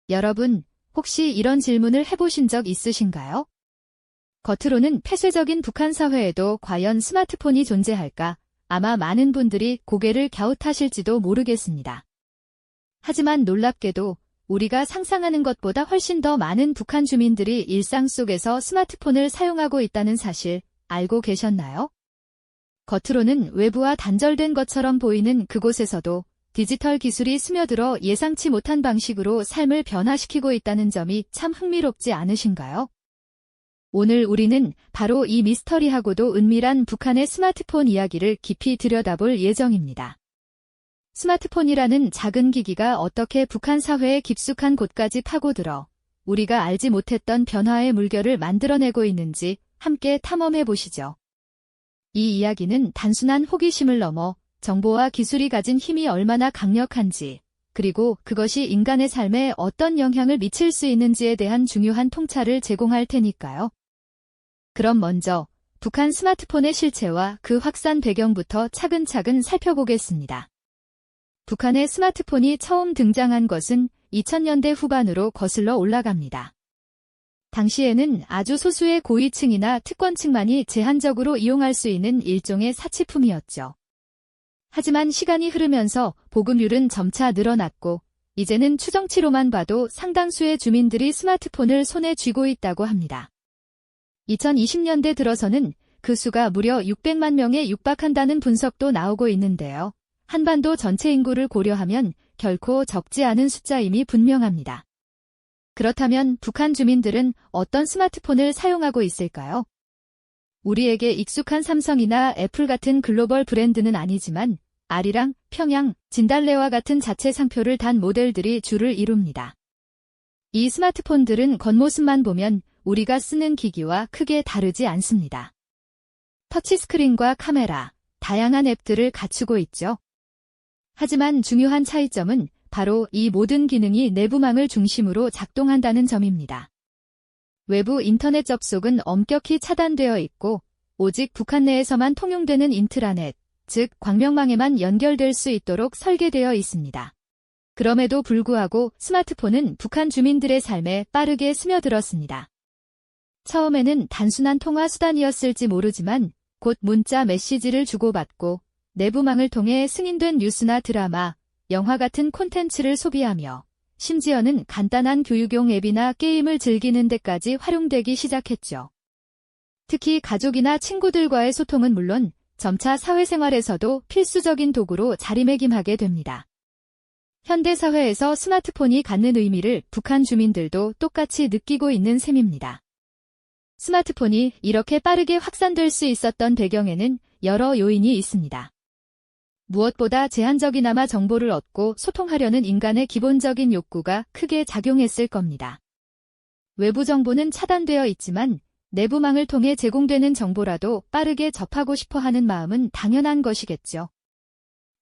여러분, 혹시 이런 질문을 해보신 적 있으신가요? 겉으로는 폐쇄적인 북한 사회에도 과연 스마트폰이 존재할까? 아마 많은 분들이 고개를 갸웃하실지도 모르겠습니다. 하지만 놀랍게도 우리가 상상하는 것보다 훨씬 더 많은 북한 주민들이 일상 속에서 스마트폰을 사용하고 있다는 사실 알고 계셨나요? 겉으로는 외부와 단절된 것처럼 보이는 그곳에서도 디지털 기술이 스며들어 예상치 못한 방식으로 삶을 변화시키고 있다는 점이 참 흥미롭지 않으신가요? 오늘 우리는 바로 이 미스터리하고도 은밀한 북한의 스마트폰 이야기를 깊이 들여다볼 예정입니다. 스마트폰이라는 작은 기기가 어떻게 북한 사회의 깊숙한 곳까지 파고들어 우리가 알지 못했던 변화의 물결을 만들어내고 있는지 함께 탐험해 보시죠. 이 이야기는 단순한 호기심을 넘어 정보와 기술이 가진 힘이 얼마나 강력한지, 그리고 그것이 인간의 삶에 어떤 영향을 미칠 수 있는지에 대한 중요한 통찰을 제공할 테니까요. 그럼 먼저 북한 스마트폰의 실체와 그 확산 배경부터 차근차근 살펴보겠습니다. 북한의 스마트폰이 처음 등장한 것은 2000년대 후반으로 거슬러 올라갑니다. 당시에는 아주 소수의 고위층이나 특권층만이 제한적으로 이용할 수 있는 일종의 사치품이었죠. 하지만 시간이 흐르면서 보급률은 점차 늘어났고 이제는 추정치로만 봐도 상당수의 주민들이 스마트폰을 손에 쥐고 있다고 합니다. 2020년대 들어서는 그 수가 무려 600만 명에 육박한다는 분석도 나오고 있는데요. 한반도 전체 인구를 고려하면 결코 적지 않은 숫자임이 분명합니다. 그렇다면 북한 주민들은 어떤 스마트폰을 사용하고 있을까요? 우리에게 익숙한 삼성이나 애플 같은 글로벌 브랜드는 아니지만 아리랑, 평양, 진달래와 같은 자체 상표를 단 모델들이 주를 이룹니다. 이 스마트폰들은 겉모습만 보면 우리가 쓰는 기기와 크게 다르지 않습니다. 터치스크린과 카메라, 다양한 앱들을 갖추고 있죠. 하지만 중요한 차이점은 바로 이 모든 기능이 내부망을 중심으로 작동한다는 점입니다. 외부 인터넷 접속은 엄격히 차단되어 있고 오직 북한 내에서만 통용되는 인트라넷, 즉 광명망에만 연결될 수 있도록 설계되어 있습니다. 그럼에도 불구하고 스마트폰은 북한 주민들의 삶에 빠르게 스며들었습니다. 처음에는 단순한 통화 수단이었을지 모르지만 곧 문자 메시지를 주고받고 내부망을 통해 승인된 뉴스나 드라마, 영화 같은 콘텐츠를 소비하며 심지어는 간단한 교육용 앱이나 게임을 즐기는 데까지 활용되기 시작했죠. 특히 가족이나 친구들과의 소통은 물론 점차 사회생활에서도 필수적인 도구로 자리매김하게 됩니다. 현대사회에서 스마트폰이 갖는 의미를 북한 주민들도 똑같이 느끼고 있는 셈입니다. 스마트폰이 이렇게 빠르게 확산될 수 있었던 배경에는 여러 요인이 있습니다. 무엇보다 제한적이나마 정보를 얻고 소통하려는 인간의 기본적인 욕구가 크게 작용했을 겁니다. 외부 정보는 차단되어 있지만 내부망을 통해 제공되는 정보라도 빠르게 접하고 싶어 하는 마음은 당연한 것이겠죠.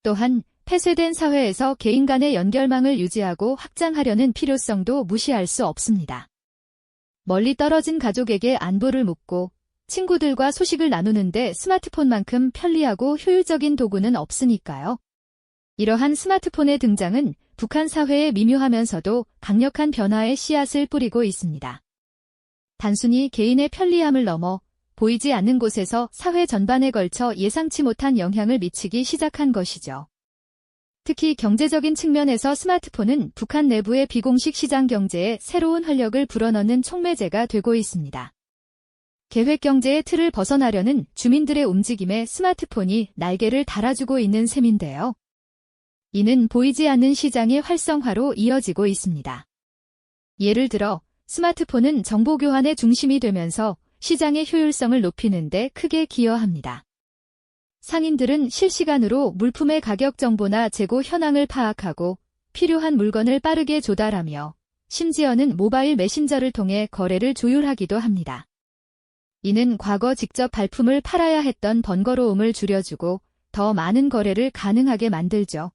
또한 폐쇄된 사회에서 개인 간의 연결망을 유지하고 확장하려는 필요성도 무시할 수 없습니다. 멀리 떨어진 가족에게 안부를 묻고 친구들과 소식을 나누는데 스마트폰만큼 편리하고 효율적인 도구는 없으니까요. 이러한 스마트폰의 등장은 북한 사회에 미묘하면서도 강력한 변화의 씨앗을 뿌리고 있습니다. 단순히 개인의 편리함을 넘어 보이지 않는 곳에서 사회 전반에 걸쳐 예상치 못한 영향을 미치기 시작한 것이죠. 특히 경제적인 측면에서 스마트폰은 북한 내부의 비공식 시장 경제에 새로운 활력을 불어넣는 촉매제가 되고 있습니다. 계획경제의 틀을 벗어나려는 주민들의 움직임에 스마트폰이 날개를 달아주고 있는 셈인데요. 이는 보이지 않는 시장의 활성화로 이어지고 있습니다. 예를 들어 스마트폰은 정보 교환의 중심이 되면서 시장의 효율성을 높이는 데 크게 기여합니다. 상인들은 실시간으로 물품의 가격 정보나 재고 현황을 파악하고 필요한 물건을 빠르게 조달하며 심지어는 모바일 메신저를 통해 거래를 조율하기도 합니다. 이는 과거 직접 발품을 팔아야 했던 번거로움을 줄여주고 더 많은 거래를 가능하게 만들죠.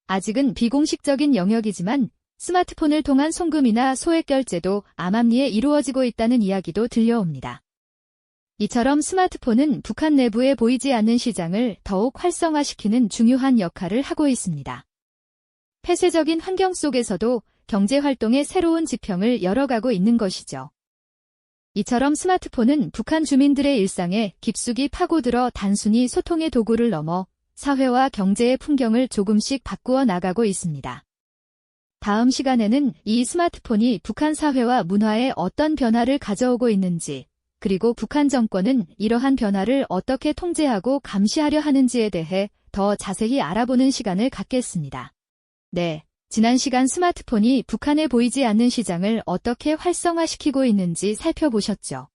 아직은 비공식적인 영역이지만 스마트폰을 통한 송금이나 소액 결제도 암암리에 이루어지고 있다는 이야기도 들려옵니다. 이처럼 스마트폰은 북한 내부에 보이지 않는 시장을 더욱 활성화시키는 중요한 역할을 하고 있습니다. 폐쇄적인 환경 속에서도 경제활동의 새로운 지평을 열어가고 있는 것이죠. 이처럼 스마트폰은 북한 주민들의 일상에 깊숙이 파고들어 단순히 소통의 도구를 넘어 사회와 경제의 풍경을 조금씩 바꾸어 나가고 있습니다. 다음 시간에는 이 스마트폰이 북한 사회와 문화에 어떤 변화를 가져오고 있는지, 그리고 북한 정권은 이러한 변화를 어떻게 통제하고 감시하려 하는지에 대해 더 자세히 알아보는 시간을 갖겠습니다. 네, 지난 시간 스마트폰이 북한에 보이지 않는 시장을 어떻게 활성화시키고 있는지 살펴보셨죠.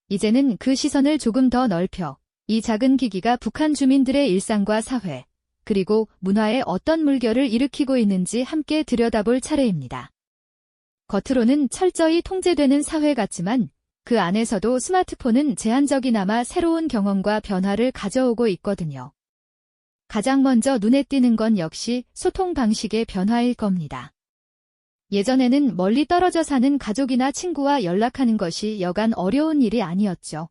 이제는 그 시선을 조금 더 넓혀 이 작은 기기가 북한 주민들의 일상과 사회, 그리고 문화에 어떤 물결을 일으키고 있는지 함께 들여다볼 차례입니다. 겉으로는 철저히 통제되는 사회 같지만 그 안에서도 스마트폰은 제한적이나마 새로운 경험과 변화를 가져오고 있거든요. 가장 먼저 눈에 띄는 건 역시 소통 방식의 변화일 겁니다. 예전에는 멀리 떨어져 사는 가족이나 친구와 연락하는 것이 여간 어려운 일이 아니었죠.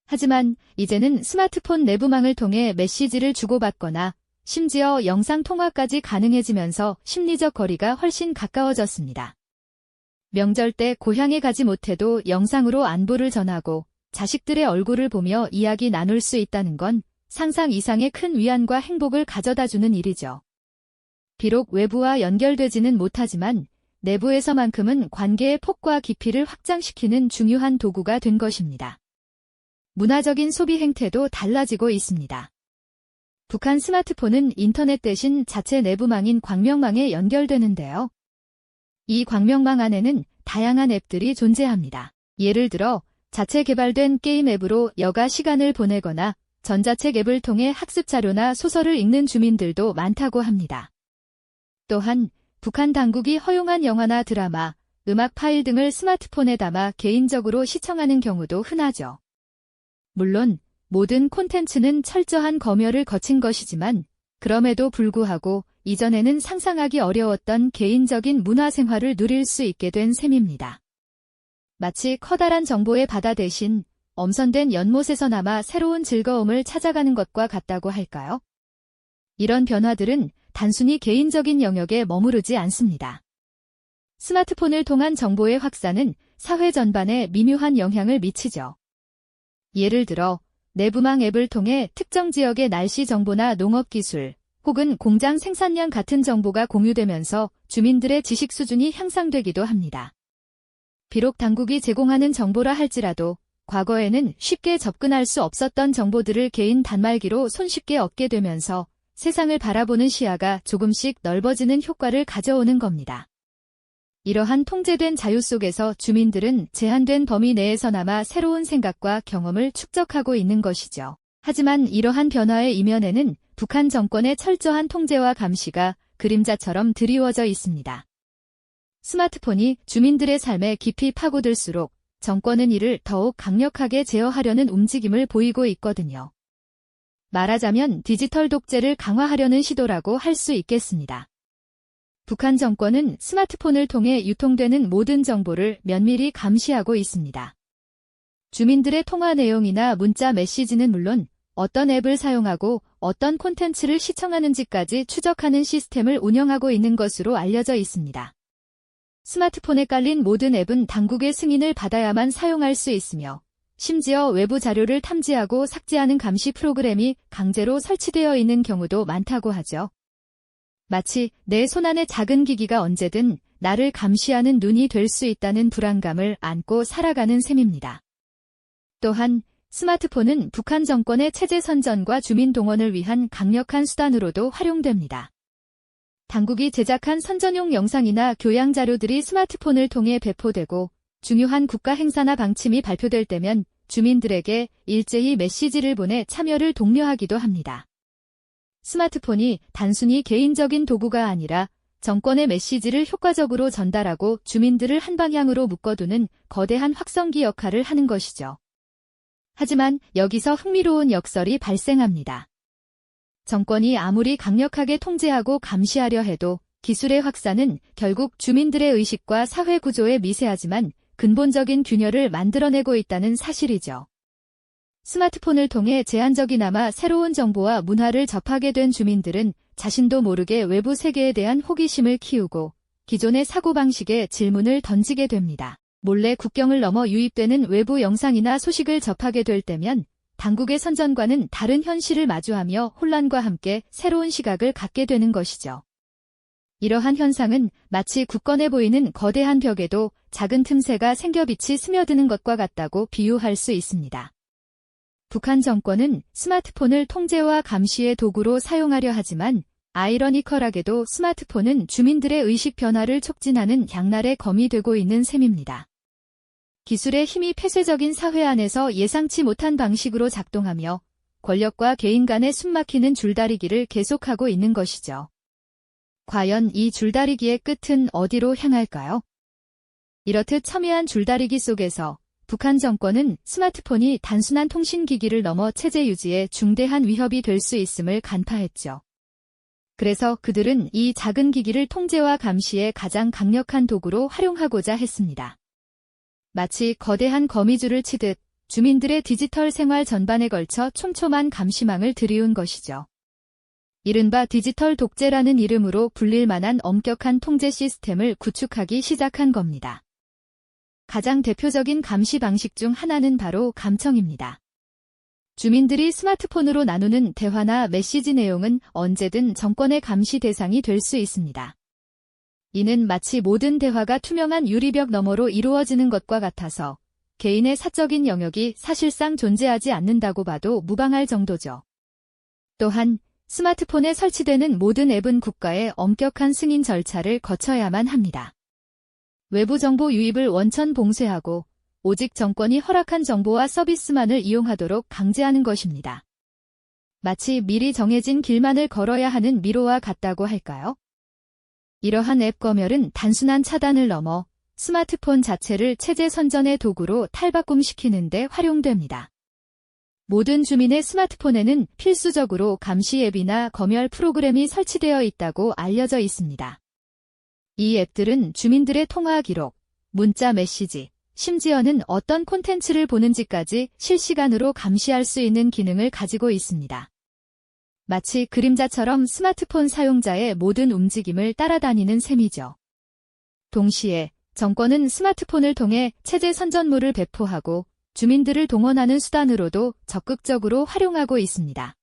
하지만 이제는 스마트폰 내부망을 통해 메시지를 주고받거나 심지어 영상통화까지 가능해지면서 심리적 거리가 훨씬 가까워졌습니다. 명절 때 고향에 가지 못해도 영상으로 안부를 전하고 자식들의 얼굴을 보며 이야기 나눌 수 있다는 건 상상 이상의 큰 위안과 행복을 가져다주는 일이죠. 비록 외부와 연결되지는 못하지만 내부에서만큼은 관계의 폭과 깊이를 확장시키는 중요한 도구가 된 것입니다. 문화적인 소비 행태도 달라지고 있습니다. 북한 스마트폰은 인터넷 대신 자체 내부망인 광명망에 연결되는데요. 이 광명망 안에는 다양한 앱들이 존재합니다. 예를 들어 자체 개발된 게임 앱으로 여가 시간을 보내거나 전자책 앱을 통해 학습 자료나 소설을 읽는 주민들도 많다고 합니다. 또한 북한 당국이 허용한 영화나 드라마, 음악 파일 등을 스마트폰에 담아 개인적으로 시청하는 경우도 흔하죠. 물론 모든 콘텐츠는 철저한 검열을 거친 것이지만 그럼에도 불구하고 이전에는 상상하기 어려웠던 개인적인 문화생활을 누릴 수 있게 된 셈입니다. 마치 커다란 정보의 바다 대신 엄선된 연못에서나마 새로운 즐거움을 찾아가는 것과 같다고 할까요? 이런 변화들은 단순히 개인적인 영역에 머무르지 않습니다. 스마트폰을 통한 정보의 확산은 사회 전반에 미묘한 영향을 미치죠. 예를 들어 내부망 앱을 통해 특정 지역의 날씨 정보나 농업 기술, 혹은 공장 생산량 같은 정보가 공유되면서 주민들의 지식 수준이 향상되기도 합니다. 비록 당국이 제공하는 정보라 할지라도 과거에는 쉽게 접근할 수 없었던 정보들을 개인 단말기로 손쉽게 얻게 되면서 세상을 바라보는 시야가 조금씩 넓어지는 효과를 가져오는 겁니다. 이러한 통제된 자유 속에서 주민들은 제한된 범위 내에서나마 새로운 생각과 경험을 축적하고 있는 것이죠. 하지만 이러한 변화의 이면에는 북한 정권의 철저한 통제와 감시가 그림자처럼 드리워져 있습니다. 스마트폰이 주민들의 삶에 깊이 파고들수록 정권은 이를 더욱 강력하게 제어하려는 움직임을 보이고 있거든요. 말하자면 디지털 독재를 강화하려는 시도라고 할 수 있겠습니다. 북한 정권은 스마트폰을 통해 유통되는 모든 정보를 면밀히 감시하고 있습니다. 주민들의 통화 내용이나 문자 메시지는 물론 어떤 앱을 사용하고 어떤 콘텐츠를 시청하는지까지 추적하는 시스템을 운영하고 있는 것으로 알려져 있습니다. 스마트폰에 깔린 모든 앱은 당국의 승인을 받아야만 사용할 수 있으며 심지어 외부 자료를 탐지하고 삭제하는 감시 프로그램이 강제로 설치되어 있는 경우도 많다고 하죠. 마치 내 손안의 작은 기기가 언제든 나를 감시하는 눈이 될 수 있다는 불안감을 안고 살아가는 셈입니다. 또한 스마트폰은 북한 정권의 체제 선전과 주민 동원을 위한 강력한 수단으로도 활용됩니다. 당국이 제작한 선전용 영상이나 교양 자료들이 스마트폰을 통해 배포되고 중요한 국가 행사나 방침이 발표될 때면 주민들에게 일제히 메시지를 보내 참여를 독려하기도 합니다. 스마트폰이 단순히 개인적인 도구가 아니라 정권의 메시지를 효과적으로 전달하고 주민들을 한 방향으로 묶어두는 거대한 확성기 역할을 하는 것이죠. 하지만 여기서 흥미로운 역설이 발생합니다. 정권이 아무리 강력하게 통제하고 감시하려 해도 기술의 확산은 결국 주민들의 의식과 사회 구조에 미세하지만 근본적인 균열을 만들어내고 있다는 사실이죠. 스마트폰을 통해 제한적이나마 새로운 정보와 문화를 접하게 된 주민들은 자신도 모르게 외부 세계에 대한 호기심을 키우고 기존의 사고방식에 질문을 던지게 됩니다. 몰래 국경을 넘어 유입되는 외부 영상이나 소식을 접하게 될 때면 당국의 선전과는 다른 현실을 마주하며 혼란과 함께 새로운 시각을 갖게 되는 것이죠. 이러한 현상은 마치 굳건해 보이는 거대한 벽에도 작은 틈새가 생겨 빛이 스며드는 것과 같다고 비유할 수 있습니다. 북한 정권은 스마트폰을 통제와 감시의 도구로 사용하려 하지만 아이러니컬하게도 스마트폰은 주민들의 의식 변화를 촉진하는 양날의 검이 되고 있는 셈입니다. 기술의 힘이 폐쇄적인 사회 안에서 예상치 못한 방식으로 작동하며 권력과 개인 간의 숨막히는 줄다리기를 계속하고 있는 것이죠. 과연 이 줄다리기의 끝은 어디로 향할까요? 이렇듯 첨예한 줄다리기 속에서 북한 정권은 스마트폰이 단순한 통신기기를 넘어 체제 유지에 중대한 위협이 될 수 있음을 간파했죠. 그래서 그들은 이 작은 기기를 통제와 감시의 가장 강력한 도구로 활용하고자 했습니다. 마치 거대한 거미줄을 치듯 주민들의 디지털 생활 전반에 걸쳐 촘촘한 감시망을 들이운 것이죠. 이른바 디지털 독재라는 이름으로 불릴 만한 엄격한 통제 시스템을 구축하기 시작한 겁니다. 가장 대표적인 감시 방식 중 하나는 바로 감청입니다. 주민들이 스마트폰으로 나누는 대화나 메시지 내용은 언제든 정권의 감시 대상이 될 수 있습니다. 이는 마치 모든 대화가 투명한 유리벽 너머로 이루어지는 것과 같아서 개인의 사적인 영역이 사실상 존재하지 않는다고 봐도 무방할 정도죠. 또한 스마트폰에 설치되는 모든 앱은 국가의 엄격한 승인 절차를 거쳐야만 합니다. 외부 정보 유입을 원천 봉쇄하고 오직 정권이 허락한 정보와 서비스만을 이용하도록 강제하는 것입니다. 마치 미리 정해진 길만을 걸어야 하는 미로와 같다고 할까요? 이러한 앱 검열은 단순한 차단을 넘어 스마트폰 자체를 체제 선전의 도구로 탈바꿈시키는 데 활용됩니다. 모든 주민의 스마트폰에는 필수적으로 감시 앱이나 검열 프로그램이 설치되어 있다고 알려져 있습니다. 이 앱들은 주민들의 통화 기록, 문자 메시지, 심지어는 어떤 콘텐츠를 보는지까지 실시간으로 감시할 수 있는 기능을 가지고 있습니다. 마치 그림자처럼 스마트폰 사용자의 모든 움직임을 따라다니는 셈이죠. 동시에 정권은 스마트폰을 통해 체제 선전물을 배포하고 주민들을 동원하는 수단으로도 적극적으로 활용하고 있습니다.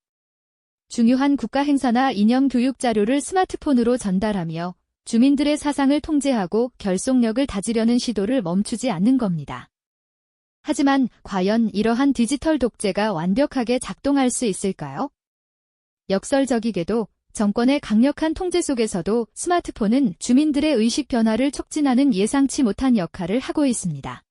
중요한 국가 행사나 이념 교육 자료를 스마트폰으로 전달하며 주민들의 사상을 통제하고 결속력을 다지려는 시도를 멈추지 않는 겁니다. 하지만 과연 이러한 디지털 독재가 완벽하게 작동할 수 있을까요? 역설적이게도 정권의 강력한 통제 속에서도 스마트폰은 주민들의 의식 변화를 촉진하는 예상치 못한 역할을 하고 있습니다.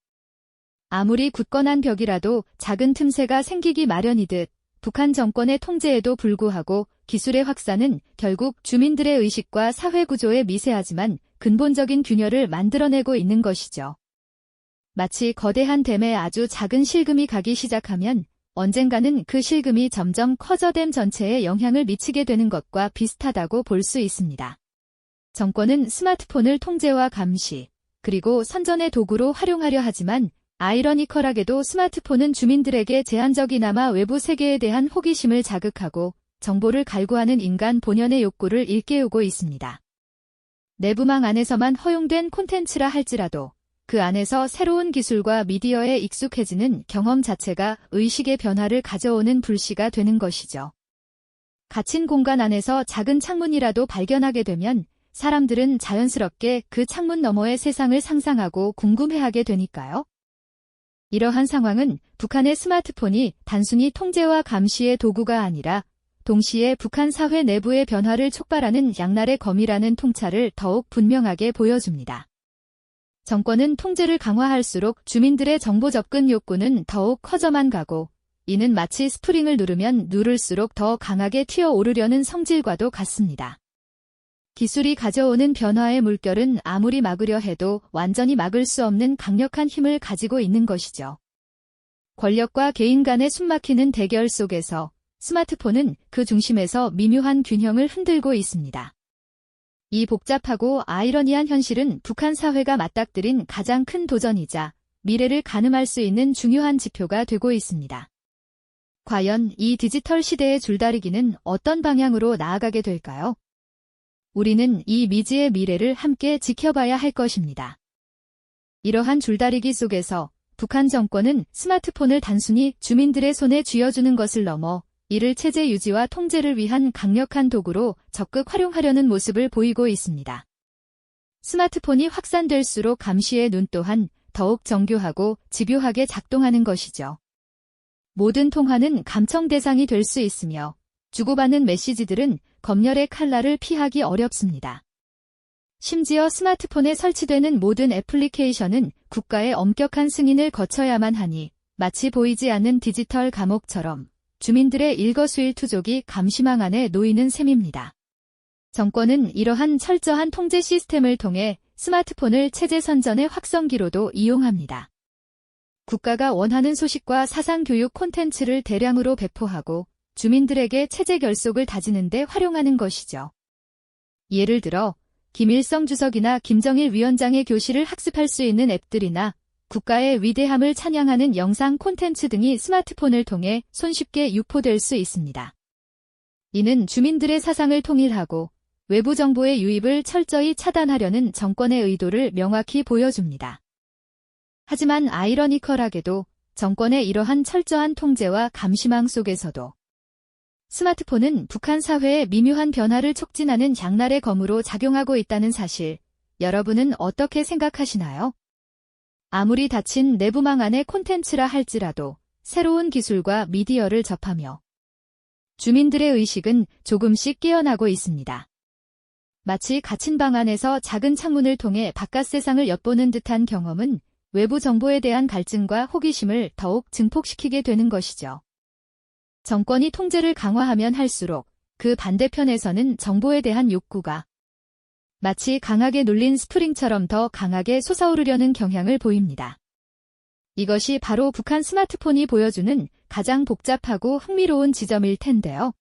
아무리 굳건한 벽이라도 작은 틈새가 생기기 마련이듯 북한 정권의 통제에도 불구하고 기술의 확산은 결국 주민들의 의식과 사회 구조에 미세하지만 근본적인 균열을 만들어내고 있는 것이죠. 마치 거대한 댐에 아주 작은 실금이 가기 시작하면 언젠가는 그 실금이 점점 커져 댐 전체에 영향을 미치게 되는 것과 비슷하다고 볼 수 있습니다. 정권은 스마트폰을 통제와 감시, 그리고 선전의 도구로 활용하려 하지만 아이러니컬하게도 스마트폰은 주민들에게 제한적이나마 외부 세계에 대한 호기심을 자극하고 정보를 갈구하는 인간 본연의 욕구를 일깨우고 있습니다. 내부망 안에서만 허용된 콘텐츠라 할지라도 그 안에서 새로운 기술과 미디어에 익숙해지는 경험 자체가 의식의 변화를 가져오는 불씨가 되는 것이죠. 갇힌 공간 안에서 작은 창문이라도 발견하게 되면 사람들은 자연스럽게 그 창문 너머의 세상을 상상하고 궁금해하게 되니까요. 이러한 상황은 북한의 스마트폰이 단순히 통제와 감시의 도구가 아니라 동시에 북한 사회 내부의 변화를 촉발하는 양날의 검이라는 통찰을 더욱 분명하게 보여줍니다. 정권은 통제를 강화할수록 주민들의 정보 접근 욕구는 더욱 커져만 가고 이는 마치 스프링을 누르면 누를수록 더 강하게 튀어오르려는 성질과도 같습니다. 기술이 가져오는 변화의 물결은 아무리 막으려 해도 완전히 막을 수 없는 강력한 힘을 가지고 있는 것이죠. 권력과 개인 간의 숨막히는 대결 속에서 스마트폰은 그 중심에서 미묘한 균형을 흔들고 있습니다. 이 복잡하고 아이러니한 현실은 북한 사회가 맞닥뜨린 가장 큰 도전이자 미래를 가늠할 수 있는 중요한 지표가 되고 있습니다. 과연 이 디지털 시대의 줄다리기는 어떤 방향으로 나아가게 될까요? 우리는 이 미지의 미래를 함께 지켜봐야 할 것입니다. 이러한 줄다리기 속에서 북한 정권은 스마트폰을 단순히 주민들의 손에 쥐어주는 것을 넘어 이를 체제 유지와 통제를 위한 강력한 도구로 적극 활용하려는 모습을 보이고 있습니다. 스마트폰이 확산될수록 감시의 눈 또한 더욱 정교하고 집요하게 작동하는 것이죠. 모든 통화는 감청 대상이 될 수 있으며 주고받는 메시지들은 검열의 칼날을 피하기 어렵습니다. 심지어 스마트폰에 설치되는 모든 애플리케이션은 국가의 엄격한 승인을 거쳐야만 하니 마치 보이지 않는 디지털 감옥처럼 주민들의 일거수일투족이 감시망 안에 놓이는 셈입니다. 정권은 이러한 철저한 통제 시스템을 통해 스마트폰을 체제 선전의 확성기로도 이용합니다. 국가가 원하는 소식과 사상교육 콘텐츠를 대량으로 배포하고 주민들에게 체제 결속을 다지는 데 활용하는 것이죠. 예를 들어 김일성 주석이나 김정일 위원장의 교실을 학습할 수 있는 앱들이나 국가의 위대함을 찬양하는 영상 콘텐츠 등이 스마트폰을 통해 손쉽게 유포될 수 있습니다. 이는 주민들의 사상을 통일하고 외부 정보의 유입을 철저히 차단하려는 정권의 의도를 명확히 보여줍니다. 하지만 아이러니컬하게도 정권의 이러한 철저한 통제와 감시망 속에서도 스마트폰은 북한 사회의 미묘한 변화를 촉진하는 양날의 검으로 작용하고 있다는 사실, 여러분은 어떻게 생각하시나요? 아무리 닫힌 내부망 안의 콘텐츠라 할지라도 새로운 기술과 미디어를 접하며 주민들의 의식은 조금씩 깨어나고 있습니다. 마치 갇힌 방 안에서 작은 창문을 통해 바깥 세상을 엿보는 듯한 경험은 외부 정보에 대한 갈증과 호기심을 더욱 증폭시키게 되는 것이죠. 정권이 통제를 강화하면 할수록 그 반대편에서는 정보에 대한 욕구가 마치 강하게 눌린 스프링처럼 더 강하게 솟아오르려는 경향을 보입니다. 이것이 바로 북한 스마트폰이 보여주는 가장 복잡하고 흥미로운 지점일 텐데요.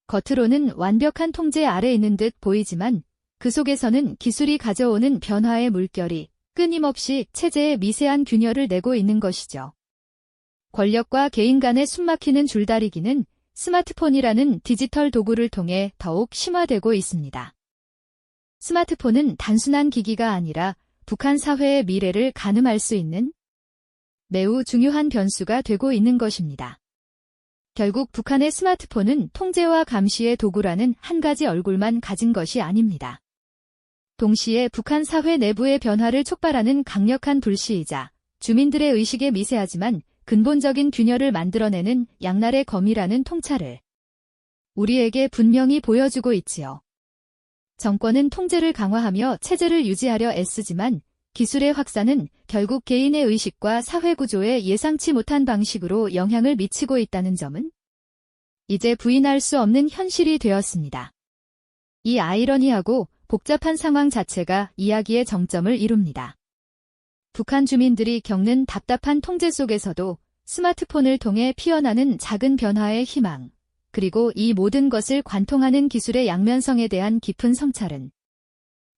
겉으로는 완벽한 통제 아래 있는 듯 보이지만 그 속에서는 기술이 가져오는 변화의 물결이 끊임없이 체제에 미세한 균열을 내고 있는 것이죠. 권력과 개인 간의 숨막히는 줄다리기는 스마트폰이라는 디지털 도구를 통해 더욱 심화되고 있습니다. 스마트폰은 단순한 기기가 아니라 북한 사회의 미래를 가늠할 수 있는 매우 중요한 변수가 되고 있는 것입니다. 결국 북한의 스마트폰은 통제와 감시의 도구라는 한 가지 얼굴만 가진 것이 아닙니다. 동시에 북한 사회 내부의 변화를 촉발하는 강력한 불씨이자 주민들의 의식에 미세하지만 근본적인 균열을 만들어내는 양날의 검이라는 통찰을 우리에게 분명히 보여주고 있지요. 정권은 통제를 강화하며 체제를 유지하려 애쓰지만 기술의 확산은 결국 개인의 의식과 사회 구조에 예상치 못한 방식으로 영향을 미치고 있다는 점은 이제 부인할 수 없는 현실이 되었습니다. 이 아이러니하고 복잡한 상황 자체가 이야기의 정점을 이룹니다. 북한 주민들이 겪는 답답한 통제 속에서도 스마트폰을 통해 피어나는 작은 변화의 희망, 그리고 이 모든 것을 관통하는 기술의 양면성에 대한 깊은 성찰은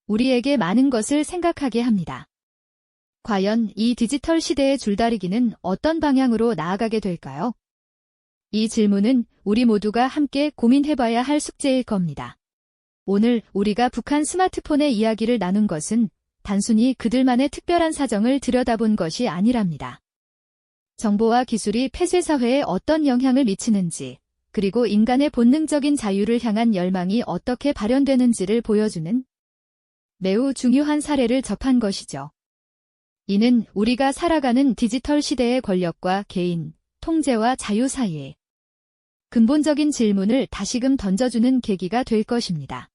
우리에게 많은 것을 생각하게 합니다. 과연 이 디지털 시대의 줄다리기는 어떤 방향으로 나아가게 될까요? 이 질문은 우리 모두가 함께 고민해봐야 할 숙제일 겁니다. 오늘 우리가 북한 스마트폰의 이야기를 나눈 것은 단순히 그들만의 특별한 사정을 들여다본 것이 아니랍니다. 정보와 기술이 폐쇄사회에 어떤 영향을 미치는지, 그리고 인간의 본능적인 자유를 향한 열망이 어떻게 발현되는지를 보여주는 매우 중요한 사례를 접한 것이죠. 이는 우리가 살아가는 디지털 시대의 권력과 개인, 통제와 자유 사이에 근본적인 질문을 다시금 던져주는 계기가 될 것입니다.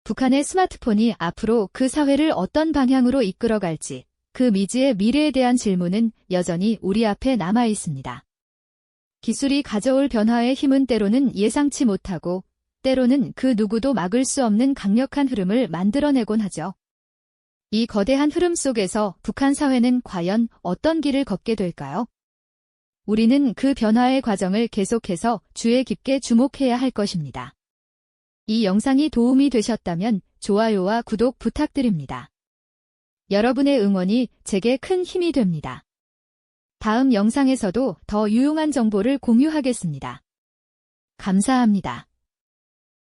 북한의 스마트폰이 앞으로 그 사회를 어떤 방향으로 이끌어갈지, 그 미지의 미래에 대한 질문은 여전히 우리 앞에 남아 있습니다. 기술이 가져올 변화의 힘은 때로는 예상치 못하고, 때로는 그 누구도 막을 수 없는 강력한 흐름을 만들어내곤 하죠. 이 거대한 흐름 속에서 북한 사회는 과연 어떤 길을 걷게 될까요? 우리는 그 변화의 과정을 계속해서 주의 깊게 주목해야 할 것입니다. 이 영상이 도움이 되셨다면 좋아요와 구독 부탁드립니다. 여러분의 응원이 제게 큰 힘이 됩니다. 다음 영상에서도 더 유용한 정보를 공유하겠습니다. 감사합니다.